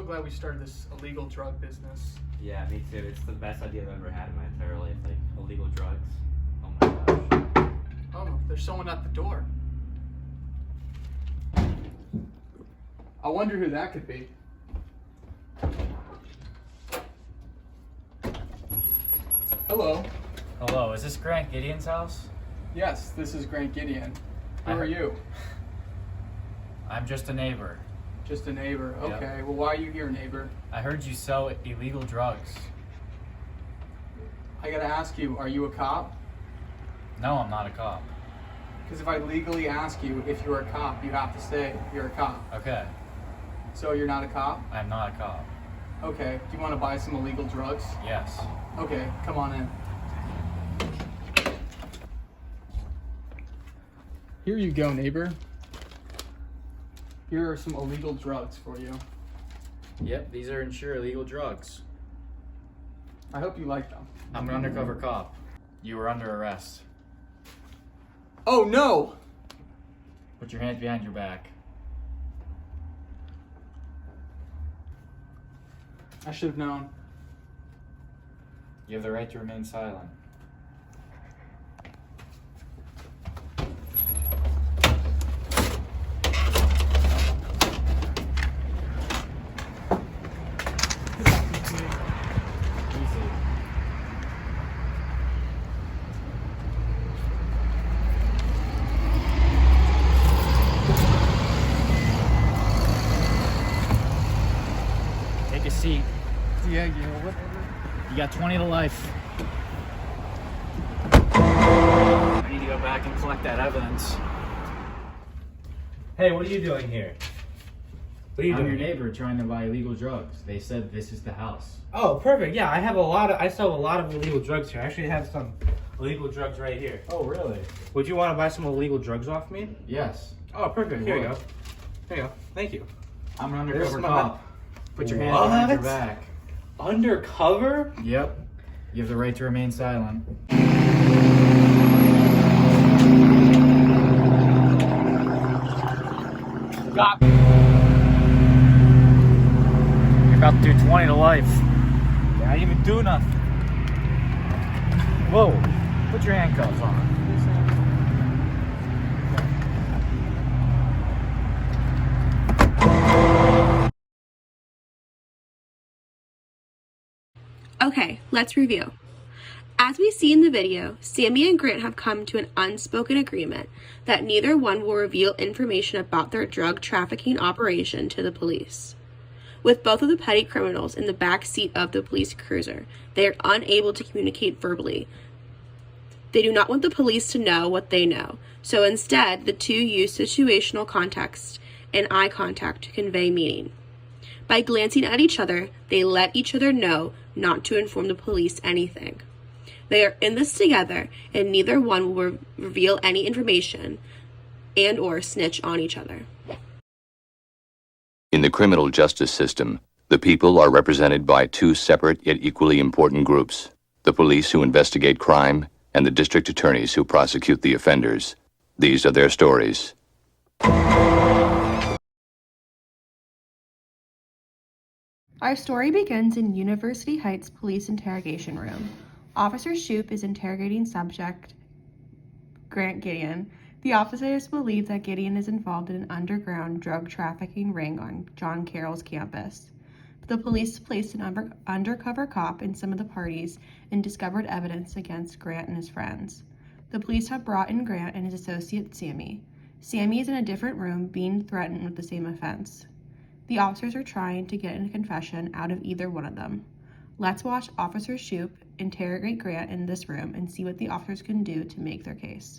glad we started this illegal drug business. Yeah, me too. It's the best idea I've ever had in my entire life. Like, illegal drugs. Oh my gosh. Oh, there's someone at the door. I wonder who that could be. Hello. Hello, is this Grant Gideon's house? Yes, this is Grant Gideon. Who are you? I'm just a neighbor. Just a neighbor. Yep. Okay, well, why are you here, neighbor? I heard you sell illegal drugs. I gotta ask you, are you a cop? No, I'm not a cop. Because if I legally ask you if you're a cop, you have to say you're a cop. Okay, So you're not a cop? I'm not a cop. Okay, do you want to buy some illegal drugs? Yes. Okay, come on in. Here you go, neighbor. Here are some illegal drugs for you. Yep, these are insured illegal drugs. I hope you like them. I'm an undercover cop. You were under arrest. Oh no! Put your hands behind your back. I should have known. You have the right to remain silent. Take a seat. Yeah, whatever. You got 20 to life. I need to go back and collect that evidence. Hey, what are you doing here? What are you I'm doing? your neighbor trying to buy illegal drugs. They said this is the house. Oh, perfect. Yeah, I sell a lot of illegal drugs here. I actually have some illegal drugs right here. Oh, really? Would you want to buy some illegal drugs off me? Yes. Oh, perfect. Here you Would. go. Here you go. Thank you. I'm an There's undercover my- cop. Put your hands What? behind your back. Undercover? Yep. You have the right to remain silent. Got You're about to do 20 to life. I didn't even do nothing. Whoa. Put your handcuffs on. Okay, let's review. As we see in the video, Sammy and Grant have come to an unspoken agreement that neither one will reveal information about their drug trafficking operation to the police. With both of the petty criminals in the back seat of the police cruiser, they are unable to communicate verbally. They do not want the police to know what they know, so instead, the two use situational context and eye contact to convey meaning. By glancing at each other, they let each other know not to inform the police anything. They are in this together, and neither one will reveal any information and or snitch on each other. In the criminal justice system, the people are represented by two separate yet equally important groups: the police who investigate crime and the district attorneys who prosecute the offenders. These are their stories. Our story begins in University Heights Police Interrogation Room. Officer Shoup is interrogating subject Grant Gideon. The officers believe that Gideon is involved in an underground drug trafficking ring on John Carroll's campus. The police placed an undercover cop in some of the parties and discovered evidence against Grant and his friends. The police have brought in Grant and his associate Sammy. Sammy is in a different room being threatened with the same offense. The officers are trying to get a confession out of either one of them. Let's watch Officer Shoup interrogate Grant in this room and see what the officers can do to make their case.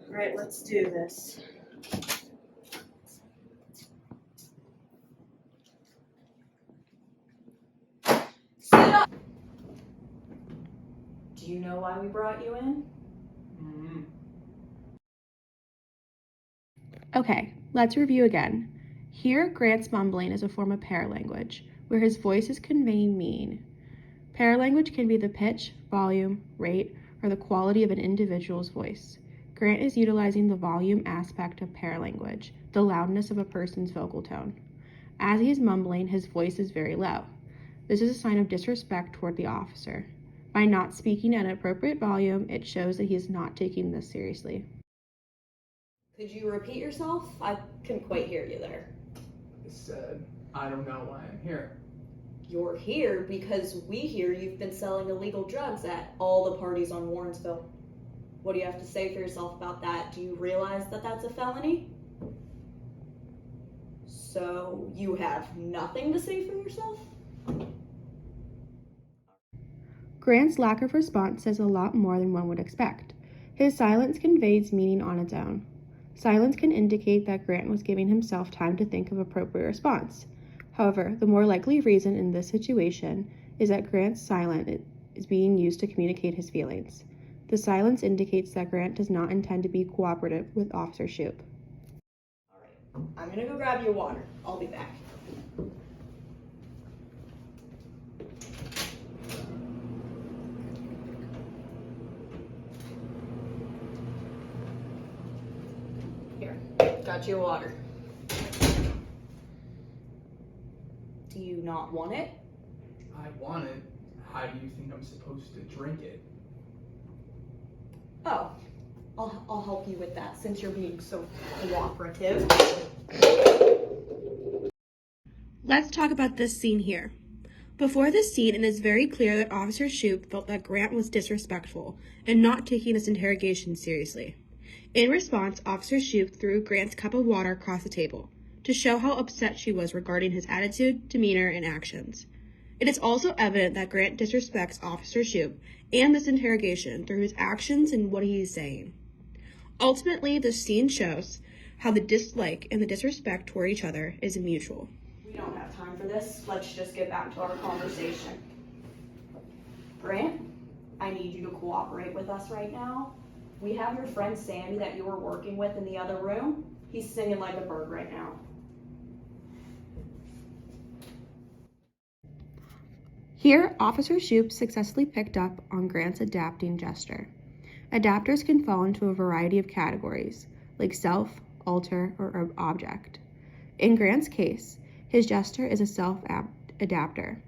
Right, let's do this. Sit up! Do you know why we brought you in? Okay, let's review again. Here, Grant's mumbling is a form of paralanguage, where his voice is conveying meaning. Paralanguage can be the pitch, volume, rate, or the quality of an individual's voice. Grant is utilizing the volume aspect of paralanguage, the loudness of a person's vocal tone. As he is mumbling, his voice is very low. This is a sign of disrespect toward the officer. By not speaking at an appropriate volume, it shows that he is not taking this seriously. Could you repeat yourself? I couldn't quite hear you there. I said, I don't know why I'm here. You're here because we hear you've been selling illegal drugs at all the parties on Warrensville. What do you have to say for yourself about that? Do you realize that that's a felony? So you have nothing to say for yourself? Grant's lack of response says a lot more than one would expect. His silence conveys meaning on its own. Silence can indicate that Grant was giving himself time to think of appropriate response. However, the more likely reason in this situation is that Grant's silence is being used to communicate his feelings. The silence indicates that Grant does not intend to be cooperative with Officer Shoup. All right, I'm gonna go grab you water. I'll be back. Here, got you water. Do you not want it? I want it. How do you think I'm supposed to drink it? Oh, I'll help you with that since you're being so cooperative. Let's talk about this scene here. Before this scene, it is very clear that Officer Shoup felt that Grant was disrespectful and not taking this interrogation seriously. In response, Officer Shoup threw Grant's cup of water across the table to show how upset she was regarding his attitude, demeanor, and actions. It is also evident that Grant disrespects Officer Shoup and this interrogation through his actions and what he is saying. Ultimately, the scene shows how the dislike and the disrespect toward each other is mutual. We don't have time for this. Let's just get back to our conversation. Grant, I need you to cooperate with us right now. We have your friend Sammy that you were working with in the other room. He's singing like a bird right now. Here, Officer Shoup successfully picked up on Grant's adapting gesture. Adapters can fall into a variety of categories, like self, alter, or object. In Grant's case, his gesture is a self-adapter.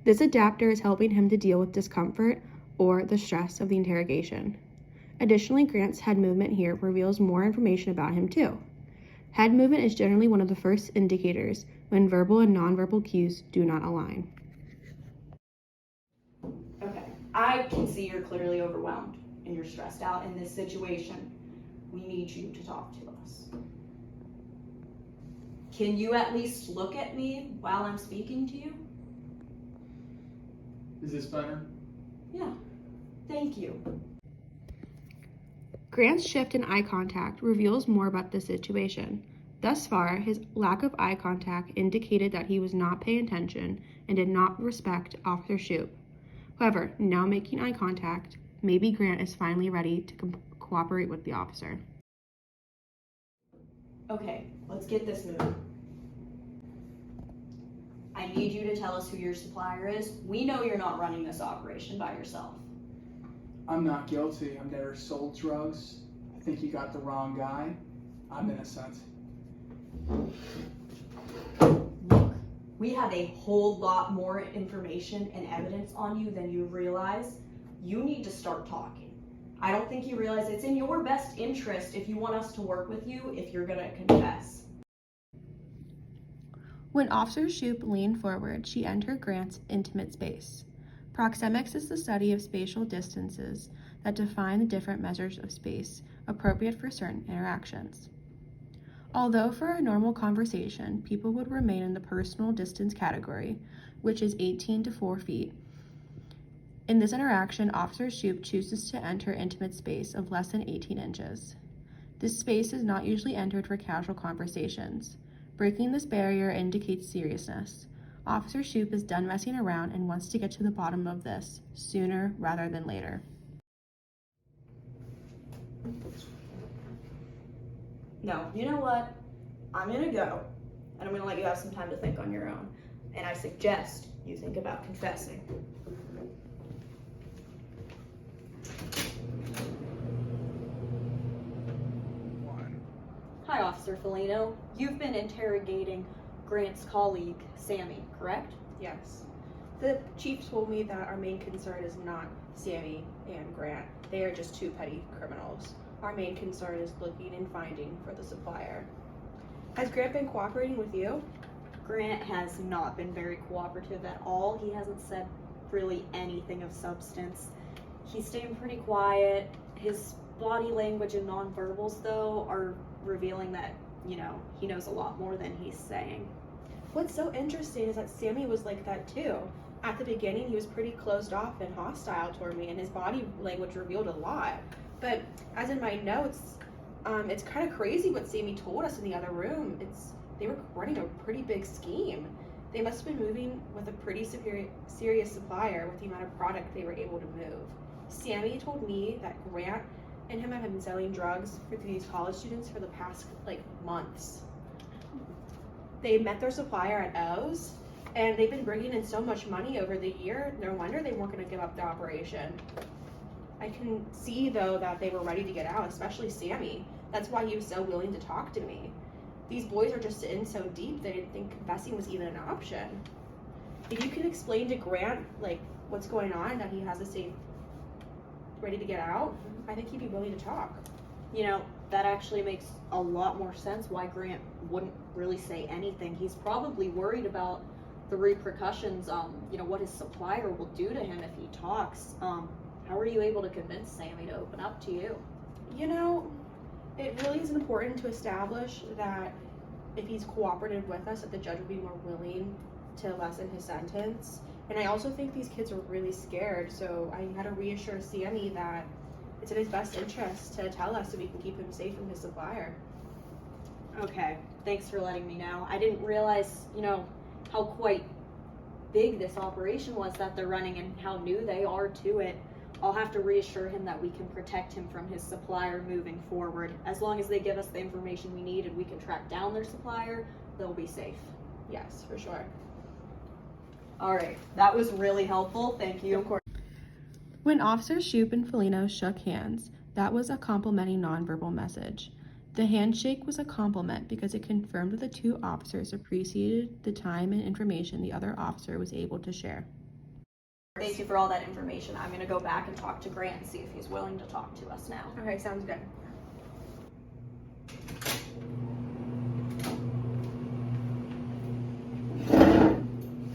This adapter is helping him to deal with discomfort or the stress of the interrogation. Additionally, Grant's head movement here reveals more information about him too. Head movement is generally one of the first indicators when verbal and nonverbal cues do not align. Okay, I can see you're clearly overwhelmed and you're stressed out in this situation. We need you to talk to us. Can you at least look at me while I'm speaking to you? Is this better? Yeah, thank you. Grant's shift in eye contact reveals more about the situation. Thus far, his lack of eye contact indicated that he was not paying attention and did not respect Officer Shoup. However, now making eye contact, maybe Grant is finally ready to cooperate with the officer. Okay, let's get this moving. I need you to tell us who your supplier is. We know you're not running this operation by yourself. I'm not guilty. I've never sold drugs. I think you got the wrong guy. I'm innocent. Look, we have a whole lot more information and evidence on you than you realize. You need to start talking. I don't think you realize it's in your best interest if you want us to work with you if you're gonna confess. When Officer Shoup leaned forward, she entered Grant's intimate space. Proxemics is the study of spatial distances that define the different measures of space appropriate for certain interactions. Although for a normal conversation, people would remain in the personal distance category, which is 18 to 4 feet, in this interaction, Officer Shoup chooses to enter intimate space of less than 18 inches. This space is not usually entered for casual conversations. Breaking this barrier indicates seriousness. Officer Shoup is done messing around and wants to get to the bottom of this sooner rather than later. No, you know what? I'm gonna go, and I'm gonna let you have some time to think on your own. And I suggest you think about confessing. Hi, Officer Felino. You've been interrogating Grant's colleague, Sammy, correct? Yes. The chief told me that our main concern is not Sammy and Grant. They are just two petty criminals. Our main concern is looking and finding for the supplier. Has Grant been cooperating with you? Grant has not been very cooperative at all. He hasn't said really anything of substance. He's staying pretty quiet. His body language and nonverbals, though, are revealing that, he knows a lot more than he's saying. What's so interesting is that Sammy was like that too. At the beginning, he was pretty closed off and hostile toward me, and his body language revealed a lot. But as in my notes, it's kind of crazy what Sammy told us in the other room. They were running a pretty big scheme. They must have been moving with a pretty serious supplier with the amount of product they were able to move. Sammy told me that Grant and him have been selling drugs for these college students for the past months. They met their supplier at O's, and they've been bringing in so much money over the year. No wonder they weren't going to give up the operation. I can see though that they were ready to get out, especially Sammy. That's why he was so willing to talk to me. These boys are just in so deep they didn't think confessing was even an option. If you can explain to Grant what's going on, that he has to stay ready to get out, I think he'd be willing to talk. That actually makes a lot more sense why Grant wouldn't really say anything. He's probably worried about the repercussions, what his supplier will do to him if he talks. How were you able to convince Sammy to open up to you? It really is important to establish that if he's cooperative with us, that the judge would be more willing to lessen his sentence. And I also think these kids are really scared, so I had to reassure Sammy that it's in his best interest to tell us so we can keep him safe from his supplier. Okay, thanks for letting me know. I didn't realize, how quite big this operation was that they're running and how new they are to it. I'll have to reassure him that we can protect him from his supplier moving forward. As long as they give us the information we need and we can track down their supplier, they'll be safe. Yes, for sure. All right, that was really helpful. Thank you. Of course. When Officers Shoup and Felino shook hands, that was a complimenting nonverbal message. The handshake was a compliment because it confirmed that the two officers appreciated the time and information the other officer was able to share. Thank you for all that information. I'm going to go back and talk to Grant and see if he's willing to talk to us now. Okay, sounds good.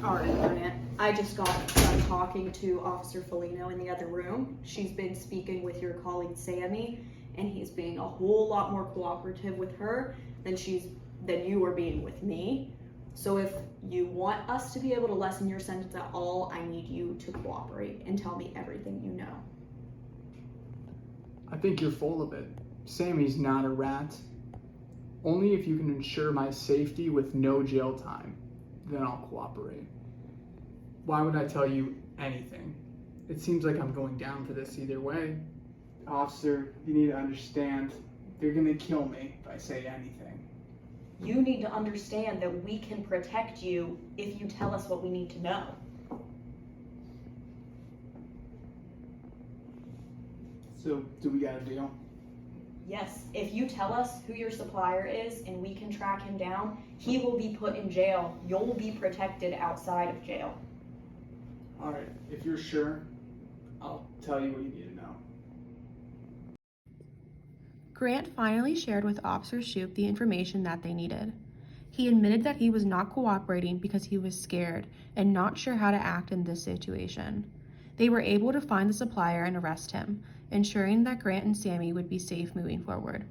All right, Grant. I just got done talking to Officer Felino in the other room. She's been speaking with your colleague Sammy, and he's being a whole lot more cooperative with her than you are being with me. So if you want us to be able to lessen your sentence at all, I need you to cooperate and tell me everything you know. I think you're full of it. Sammy's not a rat. Only if you can ensure my safety with no jail time, then I'll cooperate. Why would I tell you anything? It seems like I'm going down for this either way. Officer, you need to understand, they're gonna kill me if I say anything. You need to understand that we can protect you if you tell us what we need to know. So, do we got a deal? Yes, if you tell us who your supplier is and we can track him down, he will be put in jail. You'll be protected outside of jail. Alright, if you're sure, I'll tell you what you need to know. Grant finally shared with Officer Shoup the information that they needed. He admitted that he was not cooperating because he was scared and not sure how to act in this situation. They were able to find the supplier and arrest him, ensuring that Grant and Sammy would be safe moving forward.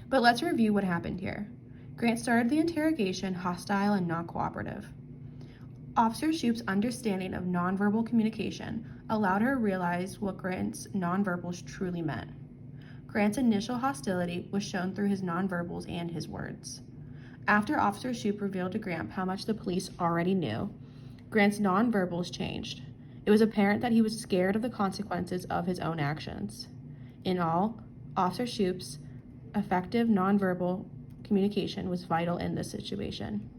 But let's review what happened here. Grant started the interrogation hostile and not cooperative. Officer Shoup's understanding of nonverbal communication allowed her to realize what Grant's nonverbals truly meant. Grant's initial hostility was shown through his nonverbals and his words. After Officer Shoup revealed to Grant how much the police already knew, Grant's nonverbals changed. It was apparent that he was scared of the consequences of his own actions. In all, Officer Shoup's effective nonverbal communication was vital in this situation.